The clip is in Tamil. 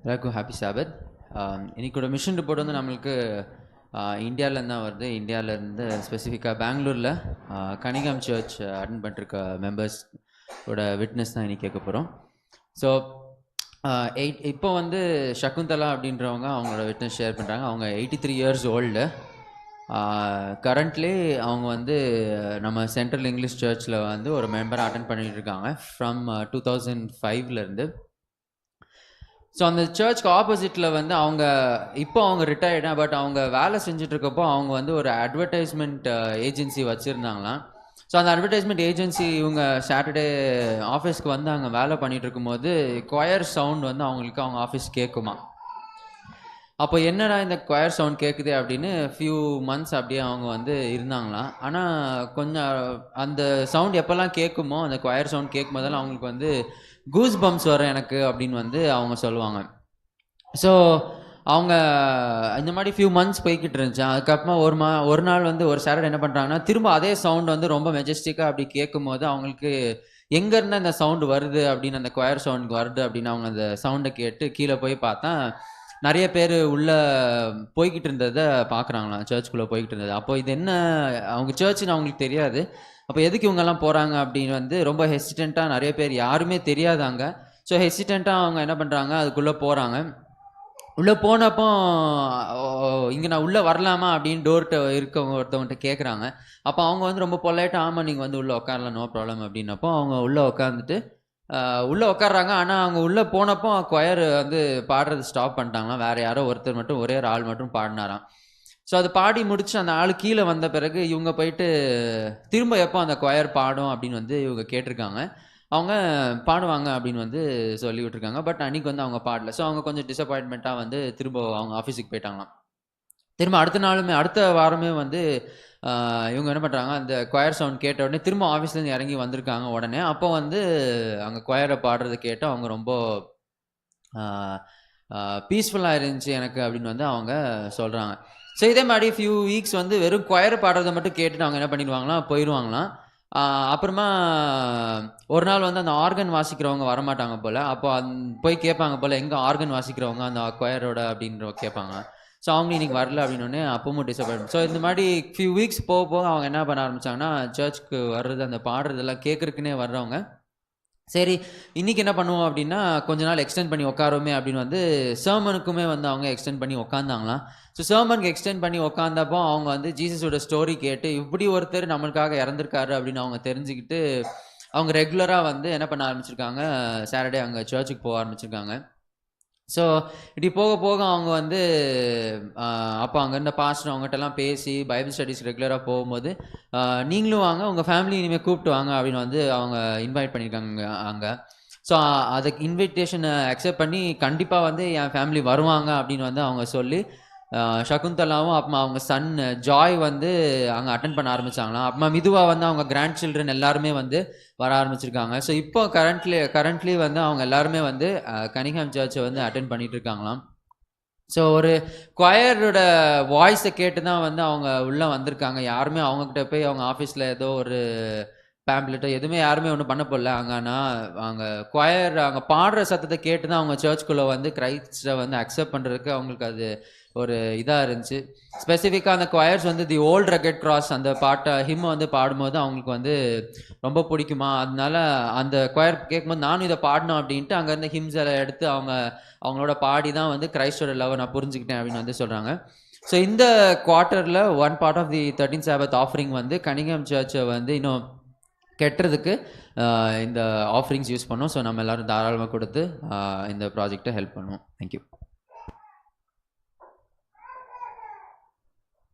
எல்லாருக்கும் ஹாப்பி சாபத். இன்னைக்கோட மிஷன் ரிப்போர்ட் வந்து நம்மளுக்கு இந்தியாவிலேருந்து தான் வருது. இந்தியாவிலேருந்து ஸ்பெசிஃபிக்காக பெங்களூரில் கனிகாம் சர்ச் அட்டன் பண்ணிருக்க மெம்பர்ஸோட விட்னஸ் தான் இன்றைக்கி கேட்க போகிறோம். ஸோ இப்போ வந்து சகுந்தலா அப்படின்றவங்க அவங்களோட விட்னஸ் ஷேர் பண்ணுறாங்க. அவங்க 83 years ஓல்டு. கரண்ட்லி அவங்க வந்து நம்ம சென்ட்ரல் இங்கிலீஷ் சர்ச்சில் வந்து ஒரு மெம்பராக அட்டன் பண்ணிட்டு இருக்காங்க ஃப்ரம் 2005லேருந்து. ஸோ அந்த சர்ச்க்கு ஆப்போசிட்டில் வந்து அவங்க ரிட்டையர்டா, பட் அவங்க வேலை செஞ்சுட்ருக்கப்போ அவங்க வந்து ஒரு அட்வர்டைஸ்மெண்ட் ஏஜென்சி வச்சுருந்தாங்களாம். ஸோ அந்த அட்வர்டைஸ்மெண்ட் ஏஜென்சி இவங்க சாட்டர்டே ஆஃபீஸ்க்கு வந்து அங்கே வேலை பண்ணிகிட்டு இருக்கும்போது கொயர் சவுண்ட் வந்து அவங்க ஆஃபீஸ் கேட்குமா. அப்போ என்னடா இந்த கொயர் சவுண்ட் கேட்குது அப்படின்னு ஃபியூ மந்த்ஸ் அப்படியே அவங்க வந்து இருந்தாங்களாம். ஆனால் கொஞ்சம் அந்த சவுண்ட் எப்போல்லாம் கேட்குமோ, அந்த கொயர் சவுண்ட் கேட்கும் போதெல்லாம் அவங்களுக்கு வந்து கூஸ் பம்ப்ஸ் வரும் எனக்கு அப்படின்னு வந்து அவங்க சொல்லுவாங்க. ஸோ அவங்க இந்த மாதிரி ஃபியூ மந்த்ஸ் போய்கிட்டு இருந்துச்சு. அதுக்கப்புறமா ஒரு நாள் வந்து ஒரு சாட்டர்டே என்ன பண்ணுறாங்கன்னா, திரும்ப அதே சவுண்ட் வந்து ரொம்ப மெஜஸ்டிக்காக அப்படி கேட்கும் போது அவங்களுக்கு எங்கேருந்து அந்த சவுண்டு வருது அப்படின்னு, அந்த கொயர் சவுண்ட் வருது அப்படின்னு அவங்க அந்த சவுண்டை கேட்டு கீழே போய் பார்த்தா நிறைய பேர் உள்ளே போய்கிட்டு இருந்ததை பார்க்குறாங்களாம், சர்ச்சுக்குள்ளே போய்கிட்டு இருந்தது. அப்போ இது என்ன அவங்க சர்ச்சுன்னு அவங்களுக்கு தெரியாது. அப்போ எதுக்கு இவங்கெல்லாம் போகிறாங்க அப்படின்னு வந்து ரொம்ப ஹெசிடெண்ட்டாக, நிறைய பேர் யாருமே தெரியாதாங்க. ஸோ ஹெசிடெண்ட்டாக அவங்க என்ன பண்ணுறாங்க, அதுக்குள்ளே போகிறாங்க. உள்ளே போனப்போ இங்கே நான் உள்ளே வரலாமா அப்படின்னு டோர்கிட்ட ஒருத்தவங்கள்ட்ட கேட்குறாங்க. அப்போ அவங்க வந்து ரொம்ப பொலைட்டாக, ஆமாம் நீங்கள் வந்து உள்ளே உட்காரலாம், நோ ப்ராப்ளம் அப்படின்னப்போ அவங்க உள்ளே உட்காந்துட்டு உள்ளே உட்காடுறாங்க. ஆனால் அவங்க உள்ளே போனப்போ கொயர் வந்து பாடுறது ஸ்டாப் பண்ணிட்டாங்களாம். வேறு யாரோ ஒருத்தர் மட்டும், ஒரே ஒரு ஆள் மட்டும் பாடினாராம். ஸோ அது பாடி முடிச்சு அந்த ஆள் கீழே வந்த பிறகு இவங்க போயிட்டு திரும்ப எப்போ அந்த கொயர் பாடும் அப்படின்னு வந்து இவங்க கேட்டிருக்காங்க. அவங்க பாடுவாங்க அப்படின்னு வந்து சொல்லி விட்டுருக்காங்க. பட் அன்றைக்கி வந்து அவங்க பாடல. ஸோ அவங்க கொஞ்சம் டிசப்பாயின்மெண்ட்டாக வந்து திரும்ப அவங்க ஆஃபீஸுக்கு போயிட்டாங்களாம். திரும்ப அடுத்த வாரமே வந்து இவங்க என்ன பண்ணுறாங்க, அந்த கொயர் சவுண்ட் கேட்ட உடனே திரும்ப ஆஃபீஸ்லேருந்து இறங்கி வந்திருக்காங்க உடனே. அப்போ வந்து அங்கே கொயரை பாடுறதை கேட்டு அவங்க ரொம்ப பீஸ்ஃபுல்லாக இருந்துச்சு எனக்கு அப்படின்னு வந்து அவங்க சொல்கிறாங்க. ஸோ இதே மாதிரி ஃபியூ வீக்ஸ் வந்து வெறும் கொயரை பாடுறதை மட்டும் கேட்டுட்டு அவங்க என்ன பண்ணிடுவாங்களாம், போயிடுவாங்களாம். அப்புறமா ஒரு நாள் வந்து அந்த ஆர்கன் வாசிக்கிறவங்க வரமாட்டாங்க போல். அப்போ போய் கேட்பாங்க போல், எங்கே ஆர்கன் வாசிக்கிறவங்க அந்த கொயரோட அப்படின்ற கேட்பாங்க. ஸோ அவங்க இன்னைக்கு வரல அப்படின்னோடனே அப்பவும் டிசப்பாயின்மெண்ட். ஸோ இந்த மாதிரி ஃபியூ வீக்ஸ் போக அவங்க என்ன பண்ண ஆரம்பித்தாங்கன்னா, சர்ச்சுக்கு வர்றது, அந்த பாடுறதெல்லாம் கேட்குறக்குன்னே வர்றவங்க, சரி இன்றைக்கி என்ன பண்ணுவோம் அப்படின்னா, கொஞ்ச நாள் எக்ஸ்டெண்ட் பண்ணி உட்காருமே அப்படின்னு வந்து சர்மனுக்குமே வந்து அவங்க எக்ஸ்டெண்ட் பண்ணி உட்காந்தாங்களாம். ஸோ சர்மனுக்கு எக்ஸ்டெண்ட் பண்ணி உட்காந்தப்போ அவங்க வந்து ஜீசஸோட ஸ்டோரி கேட்டு இப்படி ஒருத்தர் நம்மளுக்காக இறந்துருக்காரு அப்படின்னு அவங்க தெரிஞ்சுக்கிட்டு அவங்க ரெகுலராக வந்து என்ன பண்ண ஆரம்பிச்சிருக்காங்க, சாட்டர்டே அங்கே சர்ச்சுக்கு போக ஆரம்பிச்சிருக்காங்க. ஸோ இப்படி போக போக அவங்க வந்து அப்போ அங்கே இருந்த பாஸ்டர் அவங்ககிட்டலாம் பேசி பைபிள் ஸ்டடீஸ் ரெகுலராக போகும்போது, நீங்களும் வாங்க, உங்கள் ஃபேமிலி இனிமேல் கூப்பிட்டு வாங்க அப்படின்னு வந்து அவங்க இன்வைட் பண்ணியிருக்காங்க அங்கே. ஸோ அதுக்கு இன்விடேஷனை அக்செப்ட் பண்ணி கண்டிப்பாக வந்து என் ஃபேமிலி வருவாங்க அப்படின்னு வந்து அவங்க சொல்லி சகுந்தலாவும் அப்புறமா அவங்க சன் ஜாய் வந்து அங்கே அட்டன் பண்ண ஆரம்பித்தாங்களாம். அப்புறமா மிதுவாக வந்து அவங்க கிராண்ட் சில்ட்ரன் எல்லாருமே வந்து வர ஆரம்பிச்சிருக்காங்க. ஸோ இப்போ கரண்ட்லி வந்து அவங்க எல்லாருமே வந்து கனிகாம் சர்ச்சை வந்து அட்டென்ட் பண்ணிட்டு இருக்காங்களாம். ஸோ ஒரு கொயரோட வாய்ஸை கேட்டு தான் வந்து அவங்க உள்ளே வந்திருக்காங்க. யாருமே அவங்கக்கிட்ட போய் அவங்க ஆஃபீஸில் ஏதோ ஒரு பேம்ப்ளெட்டோ எதுவுமே யாருமே ஒன்றும் பண்ண போடல. அங்கன்னா அவங்க கொயர் அங்கே பாடுற சத்தத்தை கேட்டு தான் அவங்க சர்ச்சுக்குள்ளே வந்து கிரைஸ்டை வந்து அக்செப்ட் பண்ணுறதுக்கு அவங்களுக்கு அது ஒரு இதாக இருந்துச்சு. ஸ்பெசிஃபிக்காக அந்த கொயர்ஸ் வந்து தி ஓல்ட் ரக்கெட் கிராஸ் அந்த பாட்டை ஹிம்மை வந்து பாடும்போது அவங்களுக்கு வந்து ரொம்ப பிடிக்குமா. அதனால அந்த கொயர் கேட்கும்போது நானும் இதை பாடணும் அப்படின்ட்டு அங்கேருந்து ஹிம்ஸ் எல்லாம் எடுத்து அவங்களோட பாடி தான் வந்து கிரைஸ்டோட லவ் நான் புரிஞ்சுக்கிட்டேன் அப்படின்னு வந்து சொல்கிறாங்க. ஸோ இந்த குவார்ட்டரில் one part of the 13th Sabbath offering வந்து கனிகாம் சர்ச்சை வந்து இன்னும் கெட்டுறதுக்கு இந்த ஆஃபரிங்ஸ் யூஸ் பண்ணோம். ஸோ நம்ம எல்லோரும் தாராளமாக கொடுத்து இந்த ப்ராஜெக்டை ஹெல்ப் பண்ணுவோம். தேங்க்யூ.